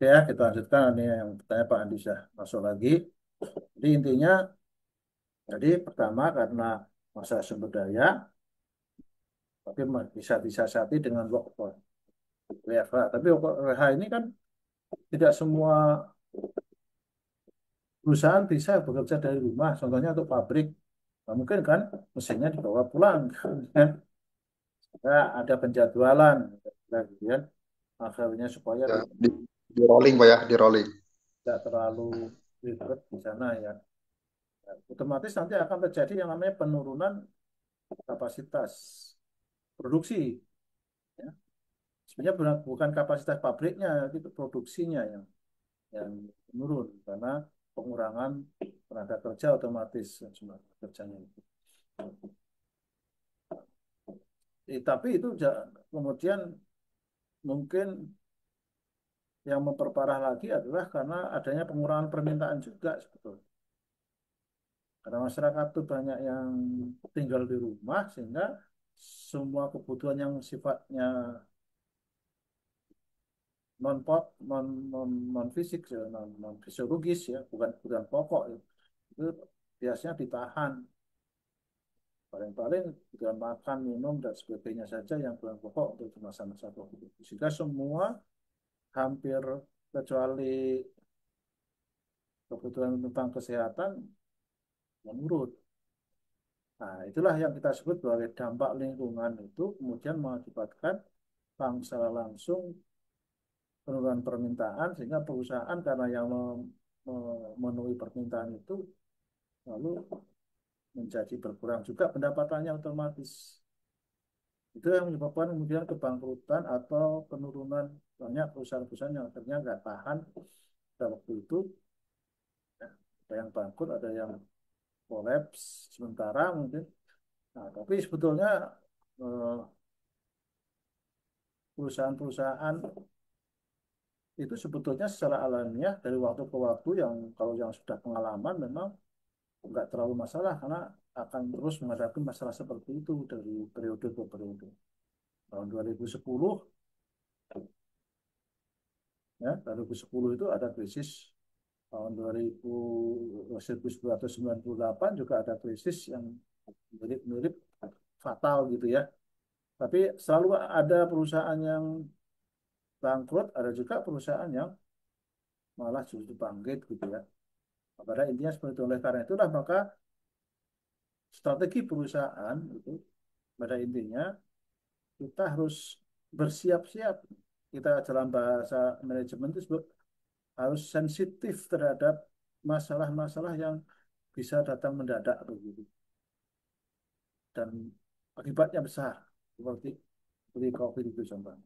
Oke ya, kita lanjutkan ini yang bertanya Pak Andisa masuk lagi. Jadi intinya, jadi pertama karena masalah sumber daya, tapi bisa disiasati dengan WFH. Tapi WFH ini kan tidak semua perusahaan bisa bekerja dari rumah. Contohnya untuk pabrik, nah, mungkin kan mesinnya dibawa pulang, kan? Ya, ada penjadwalan, gitu kan? Akhirnya supaya Ya, di rolling Pak ya, di rolling. tidak terlalu ribet di sana ya. Ya, otomatis nanti akan terjadi yang namanya penurunan kapasitas produksi. Ya. Sebenarnya bukan kapasitas pabriknya, itu produksinya yang menurun karena pengurangan tenaga kerja otomatis jumlah kerjanya itu. Tapi itu kemudian mungkin yang memperparah lagi adalah karena adanya pengurangan permintaan juga sebetulnya. Karena masyarakat itu banyak yang tinggal di rumah sehingga semua kebutuhan yang sifatnya non pop non non non fisik ya, non fisiologis ya, bukan kebutuhan pokok ya. Itu biasanya ditahan, paling-paling kebutuhan makan minum dan sebagainya saja yang kebutuhan pokok untuk di masa-masa COVID itu. Sehingga semua hampir kecuali kebutuhan tentang kesehatan menurun. Nah, itulah yang kita sebut sebagai dampak lingkungan itu kemudian mengakibatkan secara langsung penurunan permintaan sehingga perusahaan karena yang memenuhi permintaan itu lalu menjadi berkurang juga pendapatannya otomatis. Itu yang menyebabkan kemudian kebangkrutan atau penurunan banyak perusahaan-perusahaan yang akhirnya nggak tahan pada waktu itu. Ya, ada yang bangkrut, ada yang kolaps sementara mungkin. Nah, tapi sebetulnya eh, perusahaan-perusahaan itu sebetulnya secara alamiah dari waktu ke waktu yang kalau yang sudah pengalaman memang nggak terlalu masalah karena akan terus menghadapi masalah seperti itu dari periode ke periode. Tahun 2010 ya, 2010 itu ada krisis, tahun 1998 juga ada krisis yang mirip-mirip fatal gitu ya. Tapi selalu ada perusahaan yang bangkrut, ada juga perusahaan yang malah justru bangkit gitu ya. Pada intinya seperti itu. Oleh karena itulah maka strategi perusahaan itu pada intinya kita harus bersiap-siap. Kita dalam bahasa manajemen itu harus sensitif terhadap masalah-masalah yang bisa datang mendadak begitu dan akibatnya besar seperti COVID itu contohnya.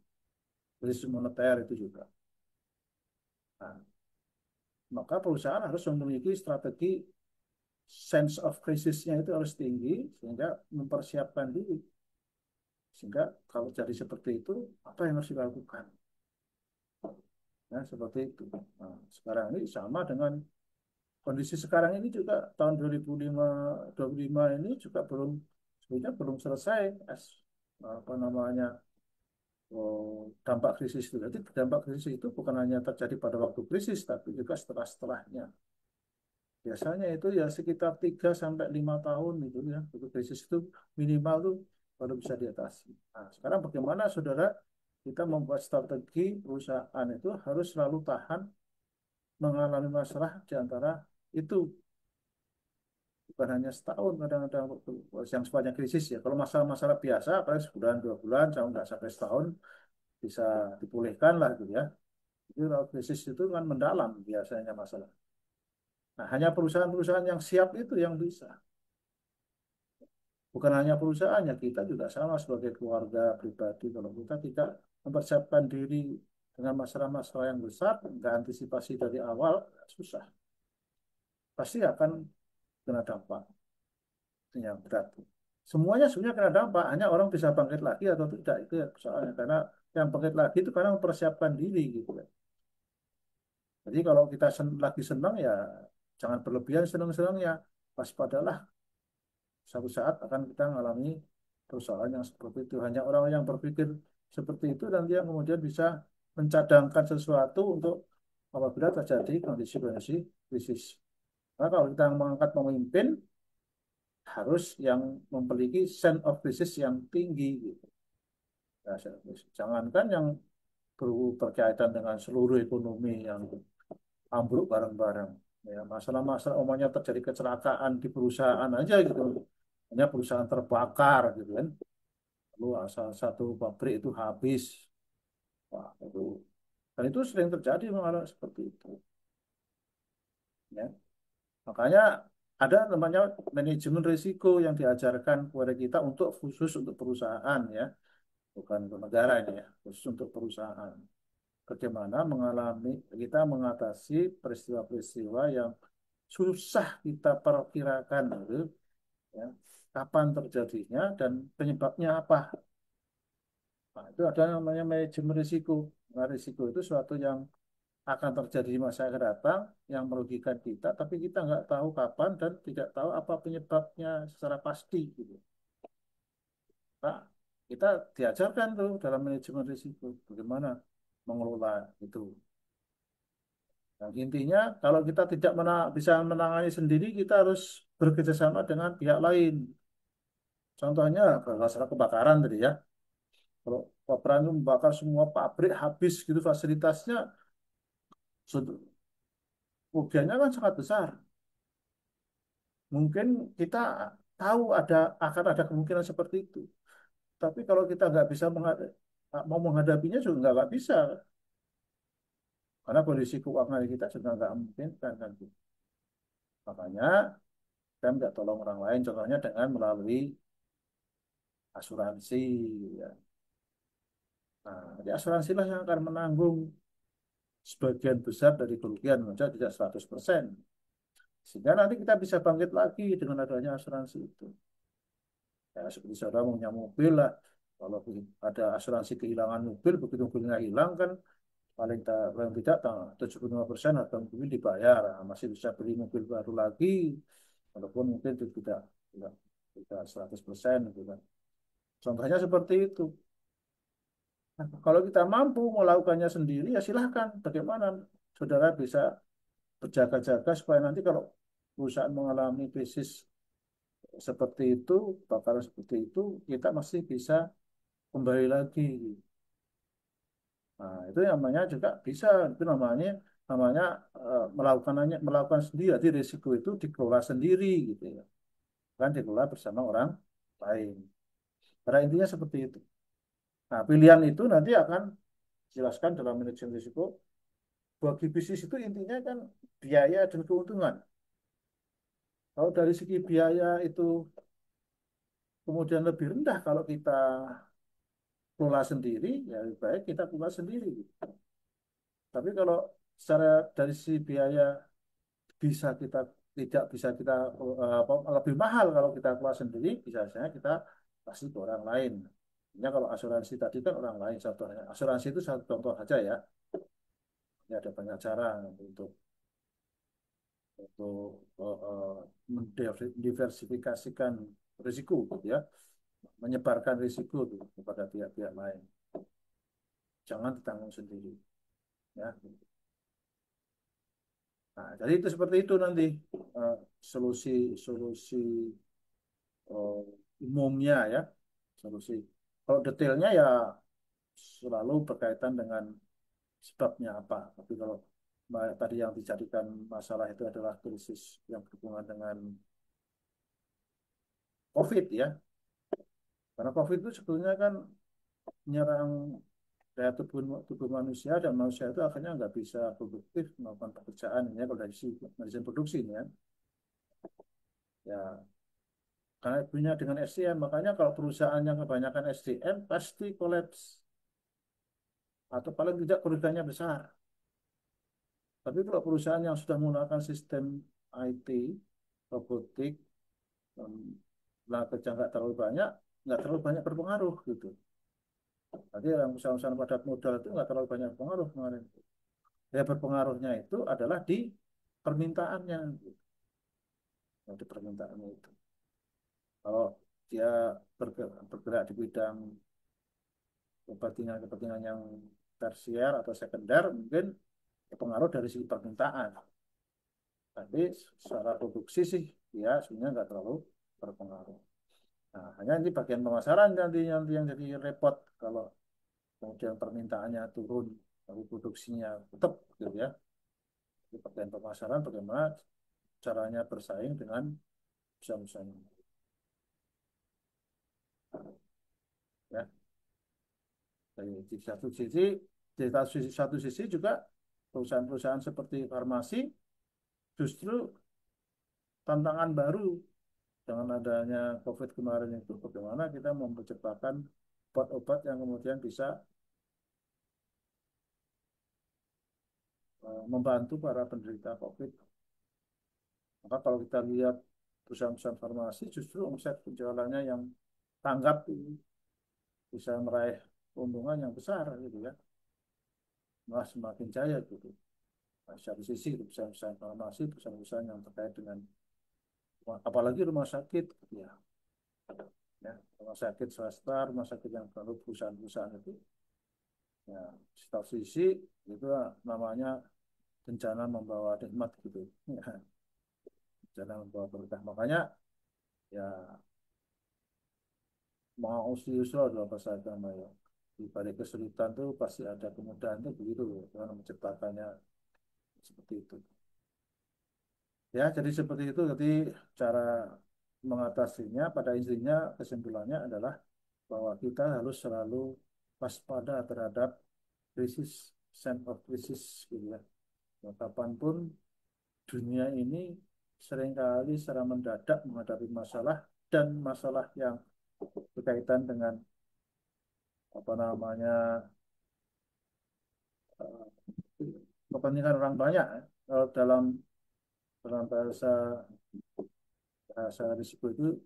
Krisis moneter itu juga. Nah, maka perusahaan harus memiliki strategi sense of crisisnya itu harus tinggi sehingga mempersiapkan diri. Sehingga kalau jadi seperti itu, apa yang harus dilakukan? Ya, seperti itu. Nah, sekarang ini sama dengan kondisi sekarang ini juga tahun 2005 ini juga sebenarnya belum selesai apa namanya dampak krisis itu. Jadi dampak krisis itu bukan hanya terjadi pada waktu krisis, tapi juga setelahnya. Biasanya itu ya sekitar 3 sampai 5 tahun itu ya, untuk krisis itu minimal tuh baru bisa diatasi. Nah, sekarang bagaimana saudara kita membuat strategi perusahaan itu harus selalu tahan mengalami masalah di antara itu bukan hanya setahun kadang-kadang yang sifatnya krisis ya. Kalau masalah-masalah biasa paling sebulan 2 bulan sampai nggak sampai setahun bisa dipulihkan lah gitu ya. Jadi kalau krisis itu kan mendalam biasanya masalah. Nah, hanya perusahaan-perusahaan yang siap itu yang bisa. Bukan hanya perusahaannya, kita juga sama sebagai keluarga pribadi. Kalau kita tidak mempersiapkan diri dengan masalah-masalah yang besar, nggak antisipasi dari awal, susah. Pasti akan kena dampak yang berat. Semuanya sebenarnya kena dampak, hanya orang bisa bangkit lagi atau tidak itu ya soalnya. Karena yang bangkit lagi itu karena mempersiapkan diri gitu ya. Jadi kalau kita lagi senang ya jangan berlebihan senang-senang ya. Waspadalah suatu saat akan kita mengalami persoalan yang seperti itu. Hanya orang yang berpikir seperti itu dan dia kemudian bisa mencadangkan sesuatu untuk apabila terjadi kondisi-kondisi krisis. Nah, kalau kita mengangkat pemimpin, harus yang memiliki sense of crisis yang tinggi gitu. Nah, jangankan yang berkaitan dengan seluruh ekonomi yang ambruk bareng-bareng. Ya, masalah-masalah umumnya terjadi kecelakaan di perusahaan aja gitu. Hanya perusahaan terbakar gitu kan. Lalu asal satu pabrik itu habis. Wah, itu. Dan itu sering terjadi malah seperti itu. Ya. Makanya ada namanya manajemen risiko yang diajarkan kepada kita untuk khusus untuk perusahaan ya, bukan untuk negara ini ya, khusus untuk perusahaan. Bagaimana kita mengatasi peristiwa-peristiwa yang susah kita perkirakan gitu, ya, kapan terjadinya dan penyebabnya apa. Nah, itu ada namanya manajemen risiko. Nah, risiko itu suatu yang akan terjadi di masa akan datang yang merugikan kita, tapi kita nggak tahu kapan dan tidak tahu apa penyebabnya secara pasti gitu. Nah, kita diajarkan tuh dalam manajemen risiko bagaimana mengelola itu. Yang intinya kalau kita tidak bisa menangani sendiri, kita harus bekerjasama dengan pihak lain. Contohnya masalah kebakaran tadi ya. Kalau kebakaran itu membakar semua pabrik habis gitu fasilitasnya, kerugiannya kan sangat besar. Mungkin kita tahu akan ada kemungkinan seperti itu. Tapi kalau kita nggak bisa mau menghadapinya juga nggak bisa. Karena kondisi keuangan kita juga nggak memungkinkan kan. Makanya kita minta tolong orang lain. Contohnya dengan melalui asuransi. Ya. Nah, jadi asuransi lah yang akan menanggung sebagian besar dari kerugian. Maksudnya tidak 100%. Sehingga nanti kita bisa bangkit lagi dengan adanya asuransi itu. Ya, seperti saudara punya mobil lah. Kalau ada asuransi kehilangan mobil, begitu mobilnya hilang kan paling tidak 75% harga mobil dibayar. Nah, masih bisa beli mobil baru lagi, walaupun mungkin itu tidak, tidak 100% gitu kan. Contohnya seperti itu. Nah, kalau kita mampu melakukannya sendiri, ya silahkan. Bagaimana saudara bisa berjaga-jaga supaya nanti kalau perusahaan mengalami krisis seperti itu, bakaran seperti itu, kita masih bisa kembali lagi. Nah, itu namanya juga bisa, itu namanya namanya melakukan sendiri. Jadi risiko itu dikelola sendiri gitu ya, kan dikelola bersama orang lain. Pada intinya seperti itu. Nah, pilihan itu nanti akan dijelaskan dalam manajemen risiko. Bagi bisnis itu intinya kan biaya dan keuntungan. Kalau dari segi biaya itu kemudian lebih rendah kalau kita kelola sendiri, ya lebih baik kita kelola sendiri. Tapi kalau secara dari sisi biaya bisa kita tidak bisa kita lebih mahal kalau kita keluar sendiri, bisa saja kita kasih ke orang lain. Ya kalau asuransi tadi kan orang lain contohnya. Asuransi itu satu contoh saja ya. Ya ada banyak cara untuk mendiversifikasikan risiko gitu ya, menyebarkan risiko tuh kepada pihak-pihak lain. Jangan ditanggung sendiri ya. Nah, jadi itu seperti itu nanti eh, solusi-solusi eh, umumnya ya, solusi. Kalau detailnya ya selalu berkaitan dengan sebabnya apa. Tapi kalau tadi yang dijadikan masalah itu adalah krisis yang berhubungan dengan COVID ya. Karena COVID itu sebetulnya kan menyerang daya tubuh manusia dan manusia itu akhirnya nggak bisa produktif melakukan pekerjaan ya kalau dari sisi medicine produksi ini ya. Ya, karena punya dengan SDM, makanya kalau perusahaan yang kebanyakan SDM pasti kolaps atau paling tidak kerugiannya besar. Tapi kalau perusahaan yang sudah menggunakan sistem IT, robotik, tenaga kerja nggak terlalu banyak berpengaruh gitu. Jadi yang usaha-usaha padat modal itu nggak terlalu banyak berpengaruh kemarin. Ya berpengaruhnya itu adalah di permintaannya, gitu. Di permintaannya itu. Kalau dia bergerak di bidang kepentingan-kepentingan yang tersier atau sekunder, mungkin pengaruh dari segi permintaan. Tapi secara produksi sih ya sebenarnya nggak terlalu berpengaruh. Nah, hanya ini bagian pemasaran nanti yang jadi repot kalau kemudian permintaannya turun, tapi produksinya tetap gitu ya. Di bagian pemasaran bagaimana caranya bersaing dengan perusahaan-perusahaan ini, ya. Di satu sisi, satu sisi juga perusahaan-perusahaan seperti farmasi justru tantangan baru dengan adanya COVID kemarin itu bagaimana kita menciptakan obat-obat yang kemudian bisa membantu para penderita COVID. Maka kalau kita lihat perusahaan-perusahaan farmasi justru omset penjualannya yang tanggap ini bisa meraih keuntungan yang besar gitu ya, malah semakin jaya gitu. Nah, satu sisi perusahaan-perusahaan farmasi, perusahaan-perusahaan yang terkait dengan apalagi rumah sakit gitu ya, rumah sakit swasta, rumah sakit yang baru perusahaan-perusahaan itu ya, satu sisi itu namanya bencana membawa nikmat gitu ya, bencana membawa berkah. Makanya ya mau usul dalam bahasa agama ya, di balik kesulitan tuh pasti ada kemudahan tuh begitu loh, karena menciptakannya seperti itu. Ya, jadi seperti itu. Jadi cara mengatasinya pada intinya kesimpulannya adalah bahwa kita harus selalu waspada terhadap krisis, sense of krisis gitu ya. Kapanpun dunia ini seringkali secara mendadak menghadapi masalah dan masalah yang berkaitan dengan apa namanya eh, kepentingan orang banyak. Kalau dalam dalam bahasa bahasa risiko itu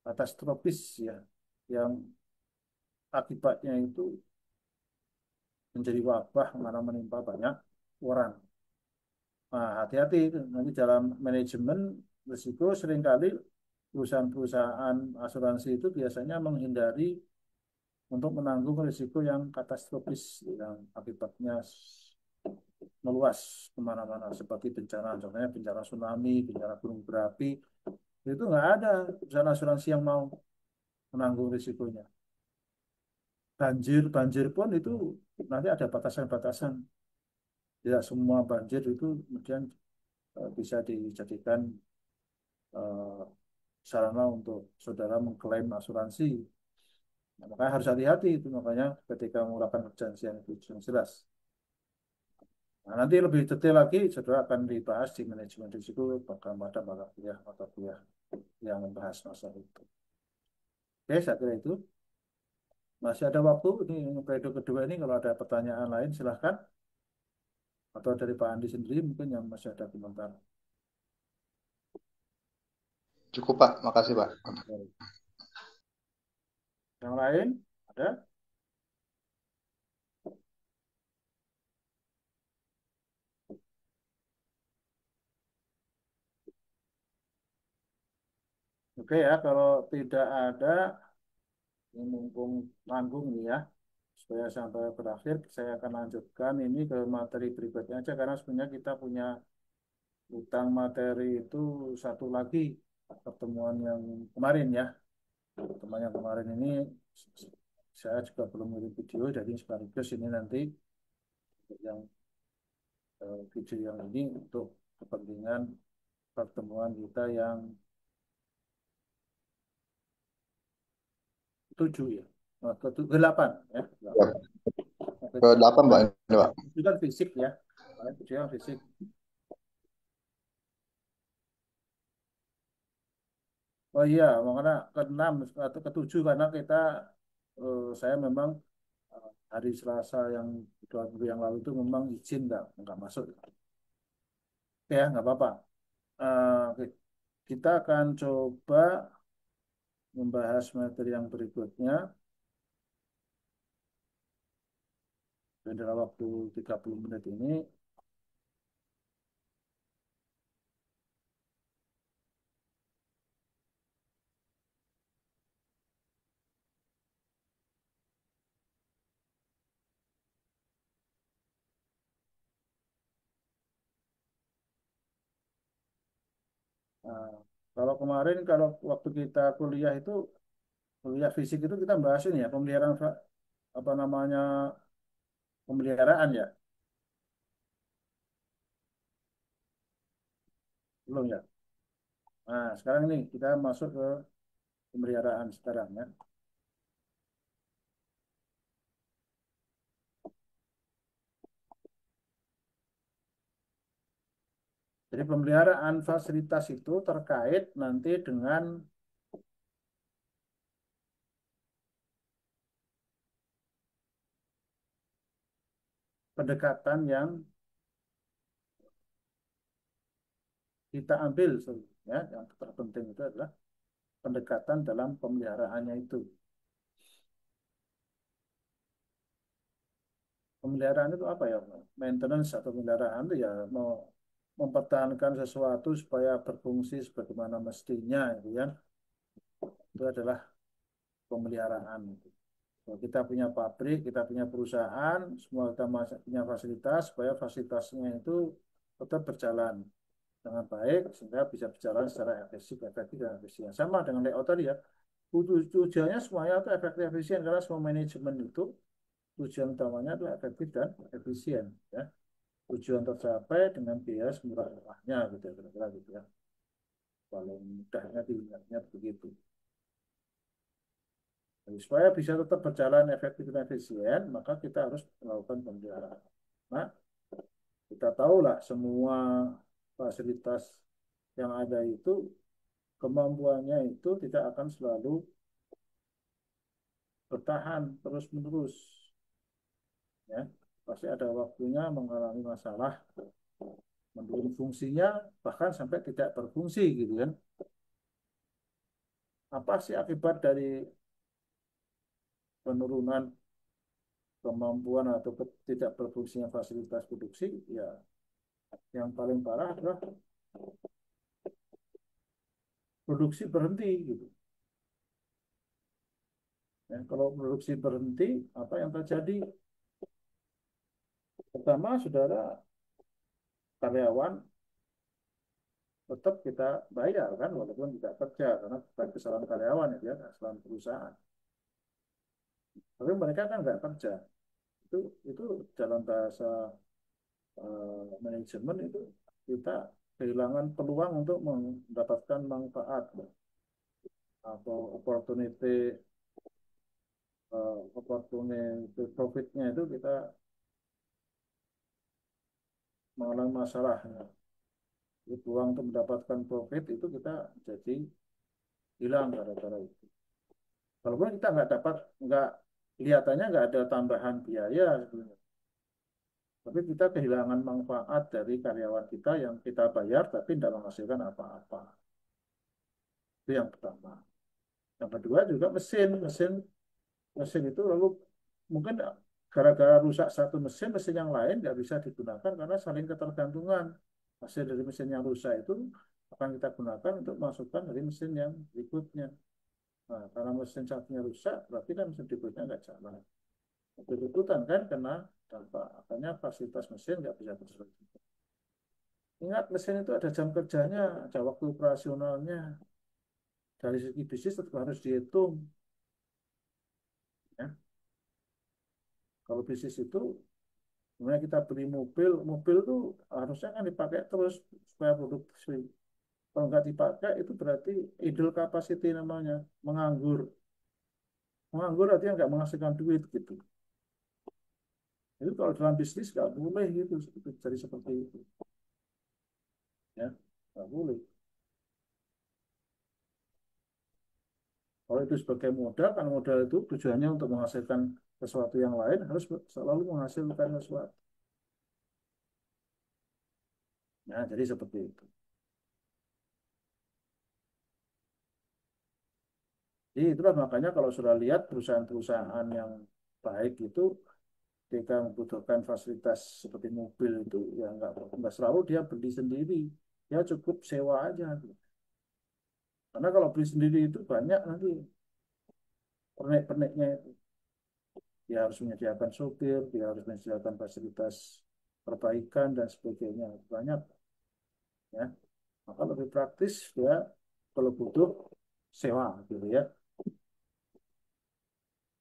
katastrofis ya, yang akibatnya itu menjadi wabah mana menimpa banyak orang. Nah, hati-hati itu. Nanti dalam manajemen risiko seringkali perusahaan-perusahaan asuransi itu biasanya menghindari untuk menanggung risiko yang katastrofis yang akibatnya meluas kemana-mana seperti bencana, contohnya bencana tsunami, bencana gunung berapi, itu nggak ada perusahaan asuransi yang mau menanggung risikonya. Banjir pun itu nanti ada batasan-batasan. Tidak semua banjir itu kemudian bisa dijadikan eh, sarana untuk saudara mengklaim asuransi. Nah, makanya harus hati-hati itu makanya ketika melakukan perjanjian itu yang jelas. Nah, nanti lebih detail lagi saudara akan dibahas di manajemen risiko pada mata kuliah mata kuliah yang membahas masalah itu. Oke, saya kira itu. Masih ada waktu ini periode kedua ini kalau ada pertanyaan lain silahkan atau dari Pak Andi sendiri mungkin yang masih ada komentar. Cukup Pak, makasih Pak. Yang lain ada? Oke ya, kalau tidak ada, ini mumpung tanggung nih ya, supaya sampai berakhir, saya akan lanjutkan ini ke materi berikutnya aja, karena sebenarnya kita punya utang materi itu satu lagi, pertemuan yang kemarin ya. Pertemuan yang kemarin ini, saya juga belum ngirim video, jadi sekaligus ini nanti yang video yang ini untuk kepentingan pertemuan kita yang tujuh ya, delapan ya, Ya, delapan. Oke, ke 8 Pak ini Pak. itu kan fisik ya, itu yang fisik. Oh iya, makanya keenam atau ketujuh karena kita saya memang hari Selasa yang 2 minggu yang lalu itu memang izin nggak masuk. Ya nggak apa-apa. Oke. Kita akan coba membahas materi yang berikutnya dan dalam waktu 30 menit ini. Nah, kalau kemarin kalau waktu kita kuliah itu kuliah fisik itu kita bahas ini ya pemeliharaan apa namanya pemeliharaan ya belum ya. Nah sekarang ini kita masuk ke pemeliharaan sekarang ya. Jadi pemeliharaan fasilitas itu terkait nanti dengan pendekatan yang kita ambil ya. Yang terpenting itu adalah pendekatan dalam pemeliharaannya itu. Pemeliharaan itu apa ya? Maintenance atau pemeliharaan itu ya mau mempertahankan sesuatu supaya berfungsi sebagaimana mestinya itu ya. Itu adalah pemeliharaan. Kalau kita punya pabrik, kita punya perusahaan, semua kita punya fasilitas supaya fasilitasnya itu tetap berjalan dengan baik sehingga bisa berjalan secara efektif dan efisien. Sama dengan layout tadi ya. Tujuannya semuanya itu efektif efisien karena semua manajemen itu tujuan utamanya adalah efektif dan efisien ya. Tujuan tercapai dengan biaya semurah-murahnya gitu ya, kira-kira gitu ya. Paling mudahnya diingatnya begitu. Jadi, supaya bisa tetap berjalan efektif dan efisien, maka kita harus melakukan pemeliharaan. Nah, kita tahulah semua fasilitas yang ada itu kemampuannya itu tidak akan selalu bertahan terus-menerus, ya. Pasti ada waktunya mengalami masalah, menurun fungsinya, bahkan sampai tidak berfungsi gitu kan. Apa sih akibat dari penurunan kemampuan atau tidak berfungsinya fasilitas produksi? Ya, yang paling parah adalah produksi berhenti gitu. Ya, kalau produksi berhenti, apa yang terjadi? Pertama, saudara karyawan tetap kita bayar kan, walaupun tidak kerja karena bukan kesalahan karyawan ya, kesalahan perusahaan. Tapi mereka kan nggak kerja. Itu dalam bahasa manajemen itu kita kehilangan peluang untuk mendapatkan manfaat atau opportunity profitnya itu kita mengalami masalah. Ya. Jadi peluang untuk mendapatkan profit itu kita jadi hilang gara-gara itu. Walaupun kita nggak dapat, nggak kelihatannya nggak ada tambahan biaya sebenarnya. Tapi kita kehilangan manfaat dari karyawan kita yang kita bayar tapi tidak menghasilkan apa-apa. Itu yang pertama. Yang kedua juga mesin, mesin, mesin itu lalu mungkin gara-gara rusak satu mesin, mesin yang lain nggak bisa digunakan karena saling ketergantungan. Hasil dari mesin yang rusak itu akan kita gunakan untuk masukkan dari mesin yang berikutnya. Nah, karena mesin satunya rusak, berarti kan mesin berikutnya nggak jalan. Berikutan kan kena dampak. Akhirnya fasilitas mesin nggak bisa berfungsi. Ingat mesin itu ada jam kerjanya, ada waktu operasionalnya. Dari segi bisnis tetap harus dihitung. Ya. Kalau bisnis itu, sebenarnya kita beli mobil, mobil itu harusnya kan dipakai terus supaya produksi. Kalau nggak dipakai itu berarti idle capacity namanya, menganggur. Menganggur artinya nggak menghasilkan duit gitu. Itu kalau dalam bisnis nggak boleh gitu, jadi seperti itu. Ya, nggak boleh. Kalau itu sebagai modal, kan modal itu tujuannya untuk menghasilkan sesuatu yang lain, harus selalu menghasilkan sesuatu. Nah, jadi seperti itu. Jadi itulah makanya kalau sudah lihat perusahaan-perusahaan yang baik itu ketika membutuhkan fasilitas seperti mobil itu ya nggak selalu dia beli sendiri, ya cukup sewa aja. Karena kalau beli sendiri itu banyak nanti pernik-perniknya itu. Dia harus menyediakan sopir, dia harus menyediakan fasilitas perbaikan dan sebagainya banyak ya. Maka lebih praktis dia kalau butuh sewa gitu ya.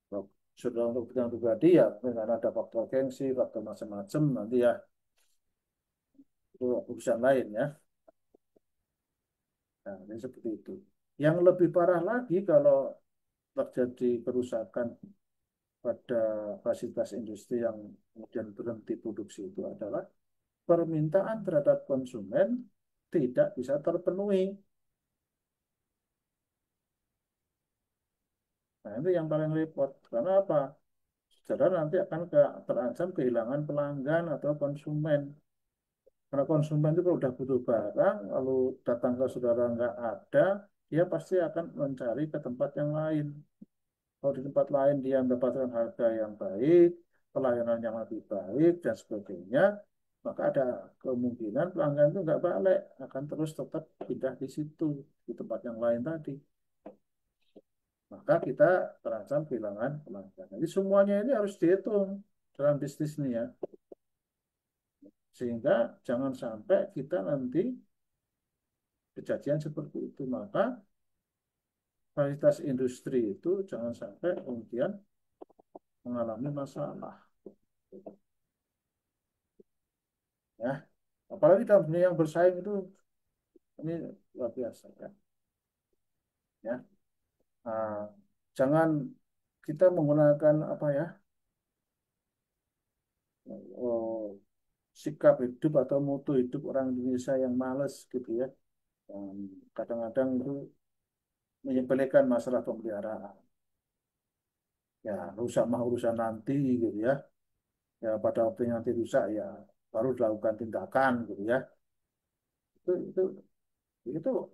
Kalau sudah untuk kepentingan pribadi ya mungkin karena ada faktor gengsi, faktor macam-macam nanti ya itu urusan lain ya. Nah, ini seperti itu. Yang lebih parah lagi kalau terjadi kerusakan pada fasilitas industri yang kemudian berhenti produksi itu adalah permintaan terhadap konsumen tidak bisa terpenuhi. Nah, itu yang paling repot. Karena apa? Saudara nanti akan terancam kehilangan pelanggan atau konsumen. Karena konsumen itu kalau udah butuh barang, lalu datang ke saudara nggak ada, dia pasti akan mencari ke tempat yang lain. Kalau di tempat lain dia mendapatkan harga yang baik, pelayanan yang lebih baik, dan sebagainya, maka ada kemungkinan pelanggan itu nggak balik, akan terus tetap pindah di situ, di tempat yang lain tadi. Maka kita terancam kehilangan pelanggan. Jadi semuanya ini harus dihitung dalam bisnis ini ya. Sehingga jangan sampai kita nanti kejadian seperti itu. Maka fasilitas industri itu jangan sampai kemudian mengalami masalah. Ya, apalagi dalam dunia yang bersaing itu ini luar biasa ya. Ya, nah, jangan kita menggunakan apa ya oh, sikap hidup atau mutu hidup orang Indonesia yang males gitu ya. Dan kadang-kadang itu menyepelekan masalah pemeliharaan. Ya, rusak mah urusan nanti gitu ya. Ya, pada waktu nanti rusak ya baru dilakukan tindakan gitu ya. Itu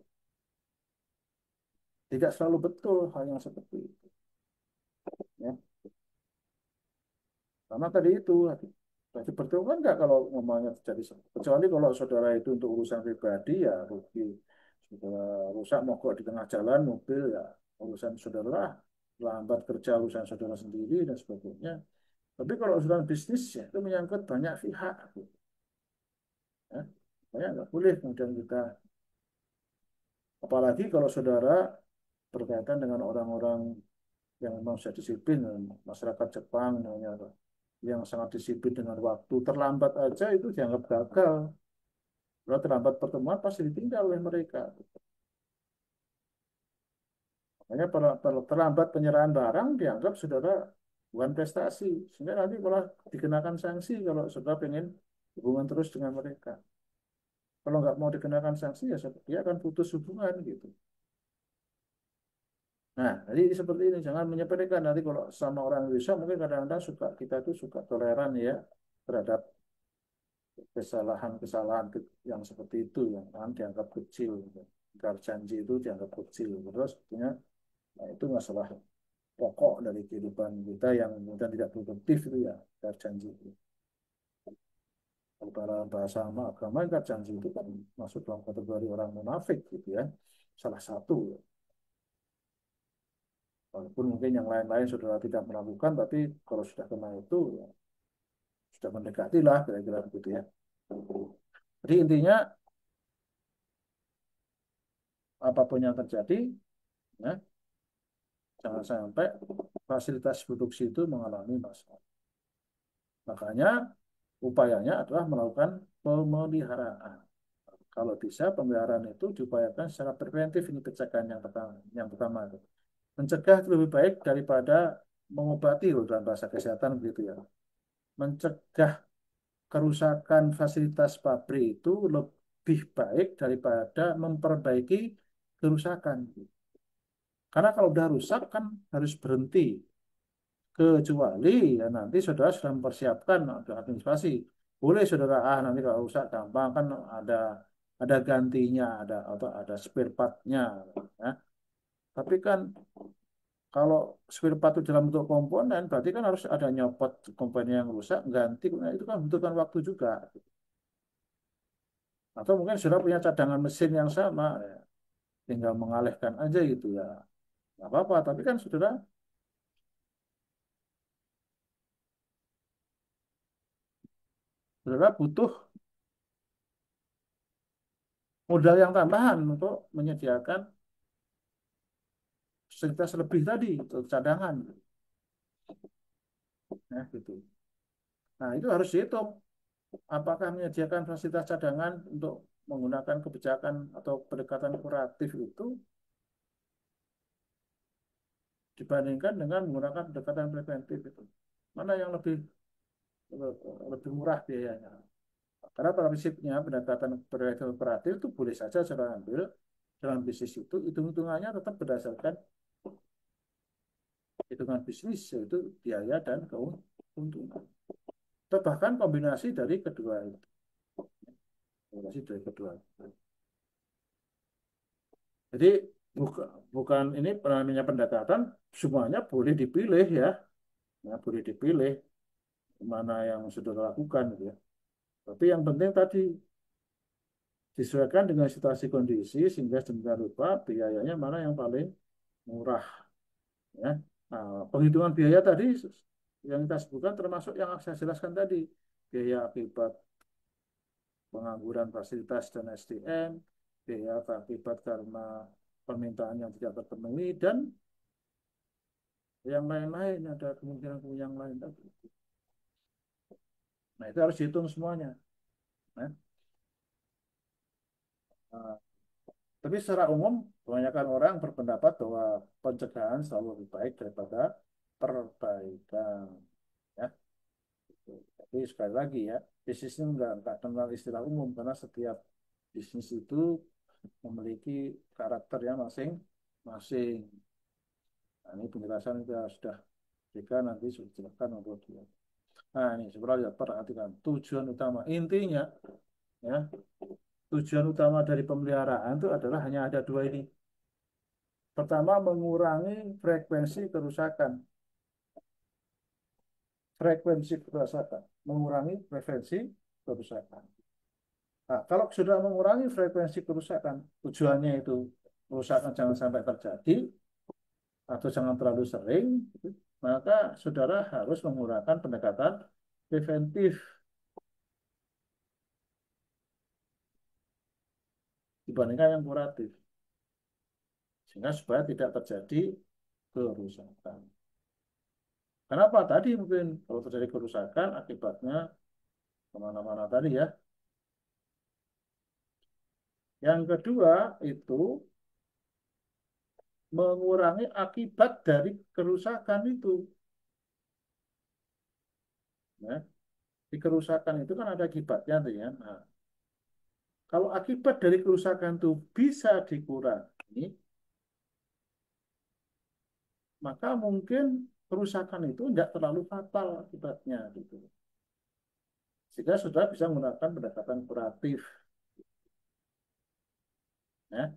tidak selalu betul hal yang seperti itu. Ya. Karena tadi itu, berarti betul kan nggak kalau ngomongnya terjadi kecuali kalau saudara itu untuk urusan pribadi ya rugi. Saudara rusak mogok di tengah jalan mobil ya urusan saudara, lambat kerja urusan saudara sendiri dan sebagainya. Tapi kalau urusan bisnis ya itu menyangkut banyak pihak. Ya. Makanya nggak boleh kemudian kita, apalagi kalau saudara berkaitan dengan orang-orang yang memang sudah disiplin, masyarakat Jepang namanya, yang sangat disiplin dengan waktu, terlambat aja itu dianggap gagal. Kalau terlambat pertemuan pasti ditinggal oleh mereka. Makanya terlambat penyerahan barang dianggap saudara bukan prestasi. Sehingga nanti malah dikenakan sanksi kalau saudara pengen hubungan terus dengan mereka. Kalau nggak mau dikenakan sanksi ya dia akan putus hubungan gitu. Nah, jadi seperti ini jangan menyepelekan nanti kalau sama orang Indonesia mungkin kadang-kadang suka kita tuh suka toleran ya terhadap kesalahan-kesalahan yang seperti itu yang kan dianggap kecil. Ingkar janji itu dianggap kecil. Terus sebetulnya nah, itu masalah pokok dari kehidupan kita yang kemudian tidak produktif itu ya ingkar janji itu. Kalau dalam bahasa agama ingkar janji itu kan masuk dalam kategori orang munafik gitu ya. Salah satu. Walaupun mungkin yang lain-lain sudah tidak melakukan, tapi kalau sudah kena itu ya, sudah mendekati lah kira-kira begitu ya. Jadi intinya apapun yang terjadi, ya, jangan sampai fasilitas produksi itu mengalami masalah. Makanya upayanya adalah melakukan pemeliharaan. Kalau bisa pemeliharaan itu diupayakan secara preventif, ini pencegahan yang pertama. Yang pertama itu. Mencegah itu lebih baik daripada mengobati loh dalam bahasa kesehatan begitu ya. Mencegah kerusakan fasilitas pabrik itu lebih baik daripada memperbaiki kerusakan. Karena kalau udah rusak kan harus berhenti. Kecuali ya nanti saudara sudah mempersiapkan ada administrasi. Boleh saudara nanti kalau rusak gampang kan ada gantinya, ada atau ada spare part-nya ya. Tapi kan kalau spare part itu dalam bentuk komponen berarti kan harus ada nyopot komponen yang rusak ganti. Nah, itu kan membutuhkan waktu juga. Atau mungkin saudara punya cadangan mesin yang sama ya. Tinggal mengalihkan aja gitu ya. Nggak apa-apa, tapi kan saudara butuh modal yang tambahan untuk menyediakan fasilitas lebih tadi untuk cadangan. Nah, gitu. Nah, itu harus dihitung. Apakah menyediakan fasilitas cadangan untuk menggunakan kebijakan atau pendekatan kuratif itu dibandingkan dengan menggunakan pendekatan preventif itu. Mana yang lebih murah biayanya? Karena pada prinsipnya pendekatan preventif kuratif itu boleh saja saya ambil dalam bisnis itu hitung-hitungannya tetap berdasarkan hitungan bisnis yaitu biaya dan keuntungan. Atau bahkan kombinasi dari kedua itu. Kombinasi dari kedua. Jadi bukan ini namanya pendekatan semuanya boleh dipilih ya. Ya, boleh dipilih mana yang sudah dilakukan gitu ya. Tapi yang penting tadi disesuaikan dengan situasi kondisi sehingga sedemikian rupa biayanya mana yang paling murah ya. Nah, penghitungan biaya tadi yang kita sebutkan termasuk yang saya jelaskan tadi biaya akibat pengangguran fasilitas dan SDM, biaya akibat karena permintaan yang tidak terpenuhi dan yang lain-lain ada kemungkinan yang lain tadi. Nah itu harus dihitung semuanya. Nah, uh, tapi secara umum kebanyakan orang berpendapat bahwa pencegahan selalu lebih baik daripada perbaikan. Ya, tapi sekali lagi ya bisnis ini nggak kenal istilah umum karena setiap bisnis itu memiliki karakternya masing-masing. Nah, ini penjelasan kita sudah jika nanti sudah jelaskan untuk dia. Nah ini sebenarnya perhatikan tujuan utama intinya ya tujuan utama dari pemeliharaan itu adalah hanya ada dua ini. Pertama, mengurangi frekuensi kerusakan. Frekuensi kerusakan. Mengurangi frekuensi kerusakan. Nah, kalau sudah mengurangi frekuensi kerusakan, tujuannya itu kerusakan jangan sampai terjadi atau jangan terlalu sering, maka saudara harus menggunakan pendekatan preventif dibandingkan yang kuratif. Sehingga supaya tidak terjadi kerusakan. Kenapa tadi mungkin kalau terjadi kerusakan akibatnya kemana-mana tadi ya. Yang kedua itu mengurangi akibat dari kerusakan itu. Ya. Di kerusakan itu kan ada akibatnya tuh ya. Nah, kalau akibat dari kerusakan itu bisa dikurangi, maka mungkin kerusakan itu tidak terlalu fatal akibatnya gitu. Sehingga sudah bisa menggunakan pendekatan kuratif. Ya.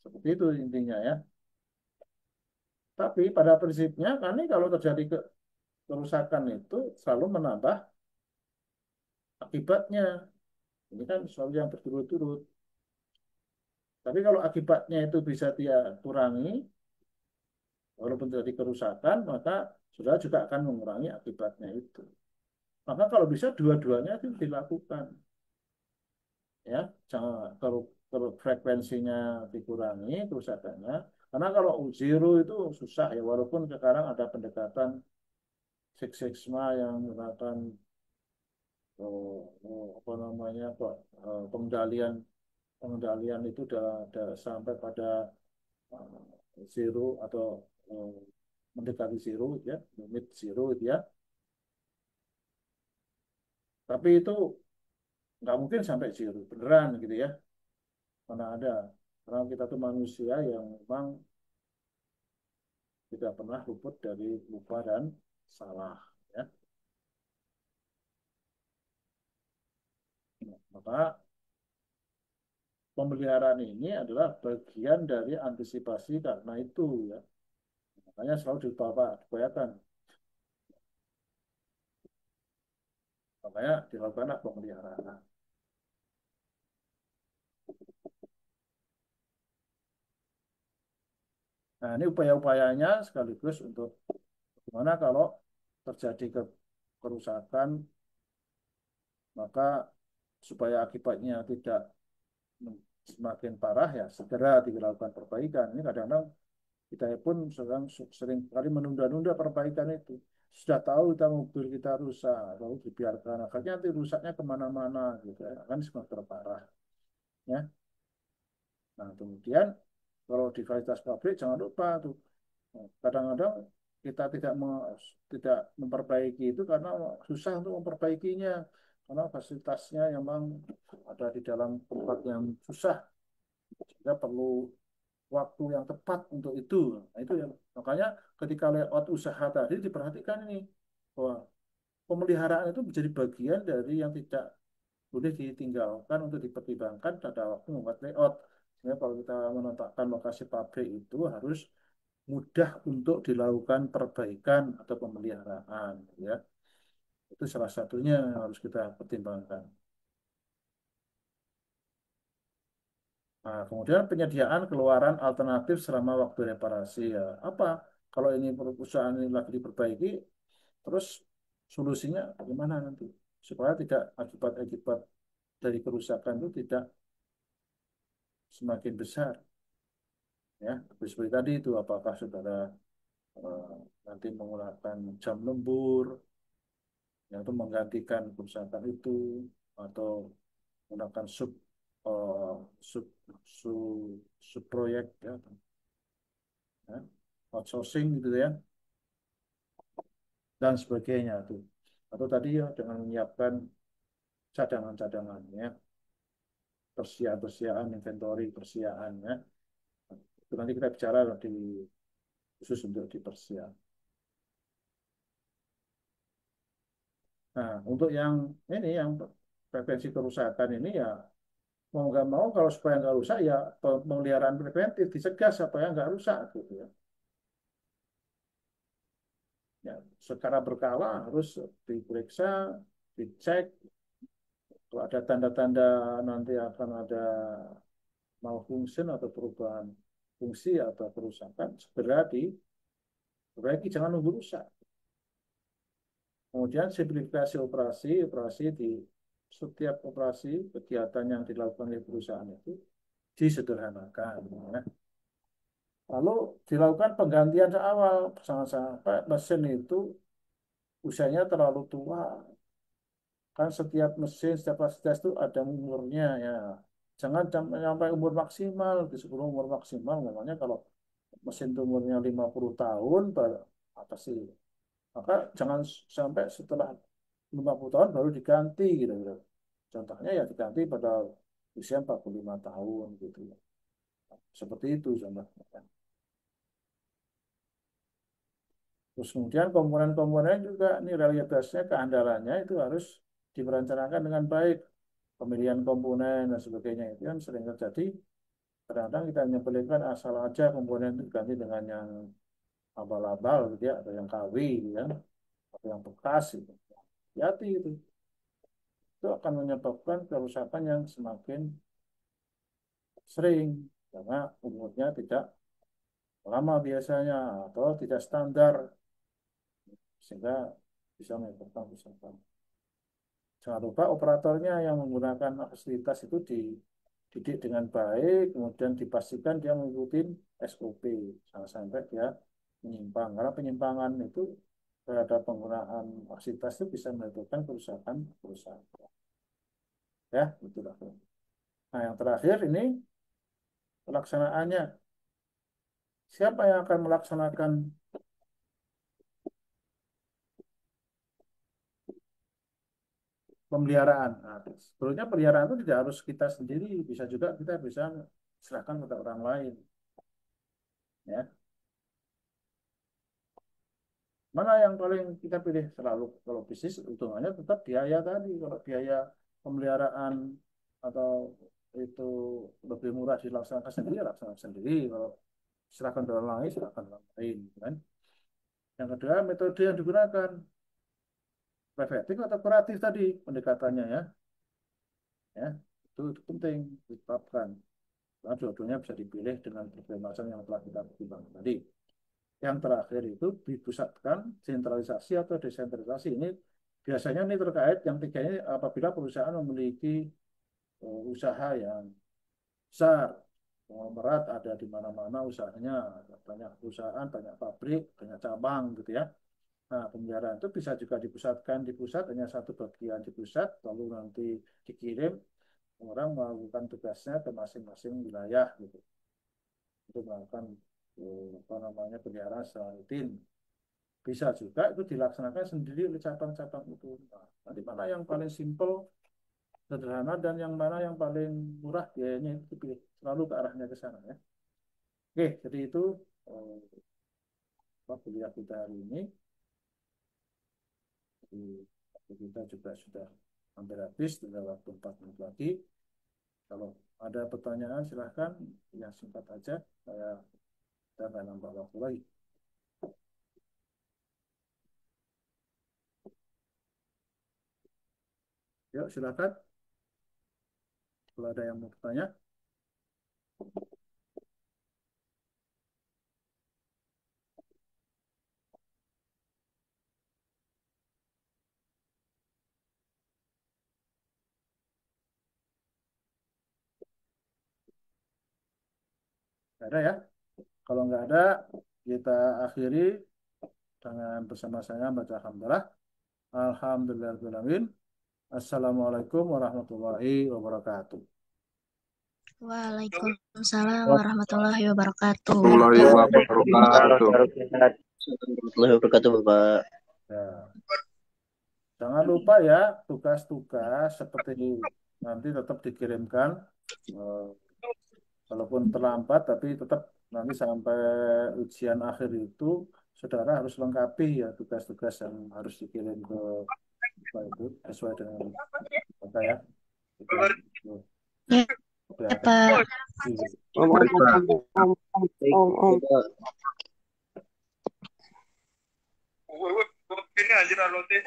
Seperti itu intinya ya. Tapi pada prinsipnya kami kalau terjadi kerusakan itu selalu menambah akibatnya. Ini kan selalu yang berturut-turut. Tapi kalau akibatnya itu bisa dia kurangi, walaupun terjadi kerusakan, maka sudah juga akan mengurangi akibatnya itu. Maka kalau bisa dua-duanya itu dilakukan, ya, jangan kalau frekuensinya dikurangi kerusakannya. Karena kalau zero itu susah ya, walaupun sekarang ada pendekatan Six Sigma yang menggunakan apa namanya kok pengendalian pengendalian itu udah sampai pada zero atau eh, mendekati zero ya, limit zero ya. Tapi itu nggak mungkin sampai zero beneran gitu ya. Mana ada. Karena kita tuh manusia yang memang tidak pernah luput dari lupa dan salah ya. Nah, maka pemeliharaan ini adalah bagian dari antisipasi karena itu ya. Makanya selalu diupayakan. Makanya dilakukan pemeliharaan. Nah, ini upaya-upayanya sekaligus untuk bagaimana kalau terjadi kerusakan, maka supaya akibatnya tidak semakin parah ya segera dilakukan perbaikan. Ini kadang-kadang kita pun sering kali menunda-nunda perbaikan itu. Sudah tahu kita mobil kita rusak, lalu dibiarkan. Akhirnya nanti rusaknya kemana-mana gitu ya. Kan semakin terparah. Ya. Nah, kemudian kalau di fasilitas pabrik jangan lupa tuh kadang-kadang kita tidak memperbaiki itu karena susah untuk memperbaikinya karena fasilitasnya memang ada di dalam tempat yang susah sehingga perlu waktu yang tepat untuk itu. Nah, itu yang makanya ketika layout usaha tadi diperhatikan ini bahwa pemeliharaan itu menjadi bagian dari yang tidak boleh ditinggalkan untuk dipertimbangkan pada waktu membuat layout. Sehingga kalau kita menetapkan lokasi pabrik itu harus mudah untuk dilakukan perbaikan atau pemeliharaan, ya. Itu salah satunya yang harus kita pertimbangkan. Nah, kemudian penyediaan keluaran alternatif selama waktu reparasi ya. Apa? Kalau ini perusahaan ini lagi diperbaiki, terus solusinya bagaimana nanti supaya tidak akibat-akibat dari kerusakan itu tidak semakin besar, ya. Seperti tadi itu apakah saudara eh, nanti menggunakan jam lembur yang itu menggantikan kerusakan itu atau menggunakan eh, sub sub proyek ya, ya, outsourcing gitu ya dan sebagainya tuh atau tadi ya dengan menyiapkan cadangan-cadangannya persediaan inventory persediaannya itu nanti kita bicara di khusus untuk di Persia. Nah untuk yang ini yang prevensi kerusakan ini ya mau nggak mau kalau supaya nggak rusak ya pemeliharaan preventif dicegah supaya nggak rusak gitu ya. Ya, secara berkala harus diperiksa, dicek. Kalau ada tanda-tanda nanti akan ada malfunction atau perubahan fungsi atau kerusakan, segera diperbaiki, jangan nunggu rusak. Kemudian simplifikasi operasi di setiap operasi kegiatan yang dilakukan oleh perusahaan itu disederhanakan. Ya. Lalu dilakukan penggantian seawal, jangan sampai mesin itu usianya terlalu tua. Kan setiap mesin, setiap fasilitas itu ada umurnya ya. Jangan sampai umur maksimal, di sebelum umur maksimal, namanya kalau mesin itu umurnya 50 tahun, apa sih? Maka jangan sampai setelah 50 tahun baru diganti gitu, gitu. Contohnya ya diganti pada usia 45 tahun gitu ya. Seperti itu contohnya. Terus kemudian komponen-komponen juga ini realitasnya keandalannya itu harus diperencanakan dengan baik. Pemilihan komponen dan sebagainya itu kan sering terjadi. Kadang-kadang kita menyepelekan asal aja komponen itu ganti dengan yang abal-abal gitu ya, atau yang KW gitu kan, atau yang bekas gitu. Hati itu. Itu akan menyebabkan kerusakan yang semakin sering karena umurnya tidak lama biasanya atau tidak standar sehingga bisa menyebabkan kerusakan. Jangan lupa operatornya yang menggunakan fasilitas itu dididik dengan baik, kemudian dipastikan dia mengikuti SOP, jangan sampai dia menyimpang. Karena penyimpangan itu terhadap penggunaan fasilitas itu bisa menimbulkan kerusakan. Ya, itulah. Nah, yang terakhir ini pelaksanaannya. Siapa yang akan melaksanakan pemeliharaan? Nah, sebetulnya pemeliharaan itu tidak harus kita sendiri, kita bisa serahkan kepada orang lain. Ya, mana yang paling kita pilih selalu kalau bisnis utamanya tetap biaya tadi. Kalau biaya pemeliharaan atau itu lebih murah dilaksanakan sendiri, laksanakan sendiri. Kalau serahkan ke orang lain, serahkan ke orang lain, kan? Yang kedua, metode yang digunakan preventif atau kuratif tadi pendekatannya ya, ya itu penting ditetapkan. Karena dua-duanya bisa dipilih dengan berbagai macam yang telah kita pertimbangkan tadi. Yang terakhir itu dipusatkan, sentralisasi atau desentralisasi. Ini biasanya ini terkait yang tiga ini apabila perusahaan memiliki usaha yang besar. Konglomerat ada di mana-mana usahanya, ada banyak perusahaan, banyak pabrik, banyak cabang gitu ya. Nah, pemeliharaan itu bisa juga dipusatkan di pusat, hanya satu bagian di pusat, lalu nanti dikirim orang melakukan tugasnya ke masing-masing wilayah gitu untuk melakukan apa namanya pemeliharaan secara rutin. Bisa juga itu dilaksanakan sendiri oleh cabang-cabang itu. Nah, nanti mana yang paling simpel, sederhana, dan yang mana yang paling murah biayanya itu pilih. Selalu ke arahnya ke sana ya. Oke, jadi itu eh, kuliah kita hari ini. Jadi, waktu kita juga sudah hampir habis, tinggal waktu 4 menit lagi. Kalau ada pertanyaan silahkan, yang singkat aja. Saya nggak nambah waktu lagi. Yuk, silahkan. Kalau ada yang mau bertanya. Nggak ada ya? Kalau nggak ada, kita akhiri dengan bersama saya baca alhamdulillah. Alhamdulillahirobbilalamin. Assalamualaikum warahmatullahi wabarakatuh. Waalaikumsalam warahmatullahi wabarakatuh. Warahmatullahi wabarakatuh. Warahmatullahi wabarakatuh, Bapak. Ya, jangan lupa ya tugas-tugas seperti ini nanti tetap dikirimkan eh, walaupun terlambat tapi tetap nanti sampai ujian akhir itu saudara harus lengkapi ya tugas-tugas yang harus dikirim ke apa itu sesuai dengan apa ya itu itu Ya, Pak. Om, Baik, Pak. baik, Bapak. Ini anjir alote.